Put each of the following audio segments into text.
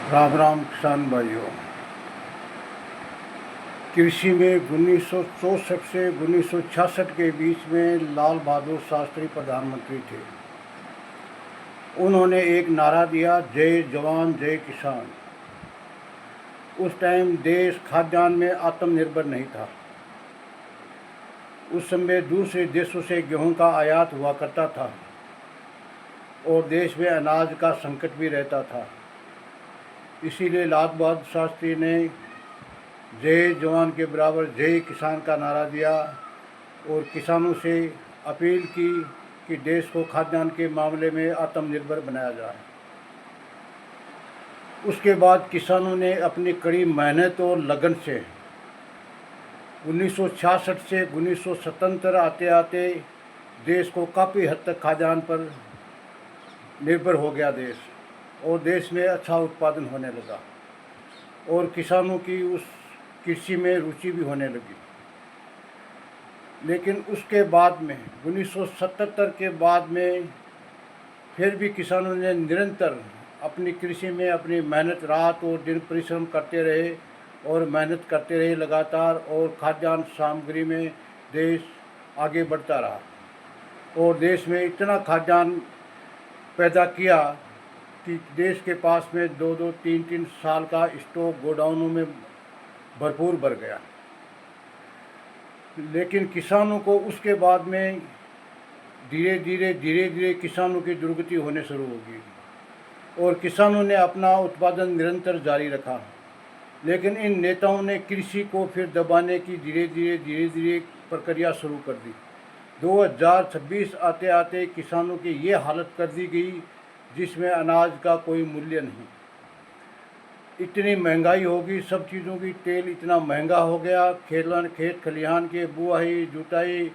राम राम किसान भाइयों। कृषि में 1964 से 1966 के बीच में लाल बहादुर शास्त्री प्रधानमंत्री थे। उन्होंने एक नारा दिया, जय जवान जय किसान। उस टाइम देश खाद्यान्न में आत्मनिर्भर नहीं था। उस समय दूसरे देशों से गेहूं का आयात हुआ करता था और देश में अनाज का संकट भी रहता था। इसीलिए लाल बहादुर शास्त्री ने जय जवान के बराबर जय किसान का नारा दिया और किसानों से अपील की कि देश को खाद्यान्न के मामले में आत्मनिर्भर बनाया जाए। उसके बाद किसानों ने अपनी कड़ी मेहनत और लगन से 1966 से 1977 आते आते देश को काफ़ी हद तक खाद्यान्न पर निर्भर हो गया देश, और देश में अच्छा उत्पादन होने लगा और किसानों की उस कृषि में रुचि भी होने लगी। लेकिन उसके बाद में 1977 के बाद में फिर भी किसानों ने निरंतर अपनी कृषि में अपनी मेहनत रात और दिन परिश्रम करते रहे और मेहनत करते रहे लगातार, और खाद्यान्न सामग्री में देश आगे बढ़ता रहा और देश में इतना खाद्यान्न पैदा किया कि देश के पास में 2-2, 3-3 साल का स्टॉक गोडाउनों में भरपूर भर गया। लेकिन किसानों को उसके बाद में धीरे धीरे किसानों की दुर्गति होने शुरू होगी और किसानों ने अपना उत्पादन निरंतर जारी रखा। लेकिन इन नेताओं ने कृषि को फिर दबाने की धीरे धीरे प्रक्रिया शुरू कर दी। 2026 आते आते किसानों की ये हालत कर दी गई जिसमें अनाज का कोई मूल्य नहीं। इतनी महंगाई होगी सब चीज़ों की, तेल इतना महंगा हो गया, खेत खलिहान के बुआई जुताई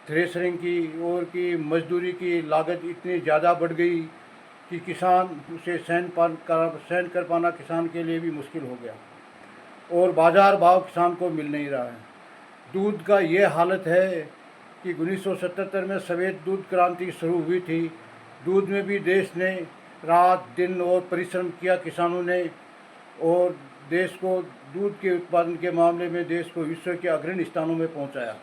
थ्रेसरिंग की और की मजदूरी की लागत इतनी ज़्यादा बढ़ गई कि किसान उसे सहन कर पाना किसान के लिए भी मुश्किल हो गया और बाज़ार भाव किसान को मिल नहीं रहा है। दूध का ये हालत है कि 1977 में सफ़ेद दूध क्रांति शुरू हुई थी। दूध में भी देश ने रात दिन और परिश्रम किया किसानों ने, और देश को दूध के उत्पादन के मामले में देश को विश्व के अग्रणी स्थानों में पहुंचाया।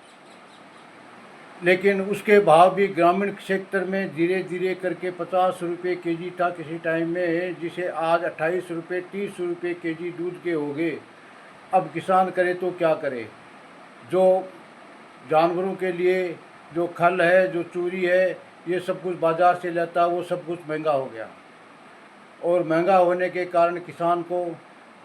लेकिन उसके भाव भी ग्रामीण क्षेत्र में धीरे धीरे करके 50 रुपये केजी था किसी टाइम में, जिसे आज 28 रुपये 30 रुपये केजी दूध के हो गए। अब किसान करे तो क्या करे? जो जानवरों के लिए जो खल है, जो चूरी है, ये सब कुछ बाज़ार से लेता है, वो सब कुछ महंगा हो गया और महंगा होने के कारण किसान को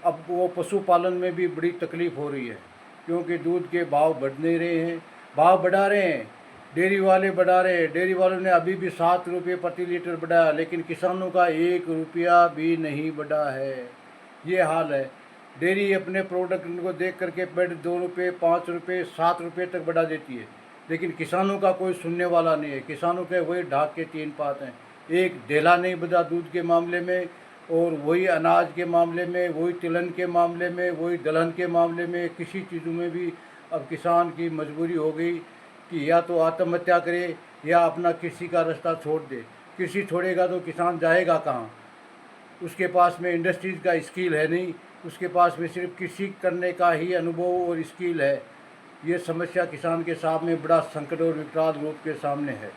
अब वो पशुपालन में भी बड़ी तकलीफ़ हो रही है, क्योंकि दूध के भाव बढ़ नहीं रहे हैं। भाव बढ़ा रहे हैं, डेयरी वाले बढ़ा रहे हैं। डेयरी वालों ने अभी भी 7 रुपये प्रति लीटर बढ़ाया, लेकिन किसानों का 1 रुपया भी नहीं बढ़ा है। ये हाल है। डेयरी अपने प्रोडक्ट को देख करके पेड़ 2 रुपये 5 रुपये 7 रुपये तक बढ़ा देती है, लेकिन किसानों का कोई सुनने वाला नहीं है। किसानों के वही ढाक के 3 पात हैं। एक ढेला नहीं बढ़ा दूध के मामले में, और वही अनाज के मामले में, वही तिलहन के मामले में, वही दलहन के मामले में, किसी चीज़ों में भी अब किसान की मजबूरी हो गई कि या तो आत्महत्या करे या अपना कृषि का रास्ता छोड़ दे। कृषि छोड़ेगा तो किसान जाएगा कहाँ? उसके पास में इंडस्ट्रीज़ का स्किल है नहीं, उसके पास में सिर्फ कृषि करने का ही अनुभव और स्किल है। ये समस्या किसान के सामने बड़ा संकट और विकराल रूप के सामने है।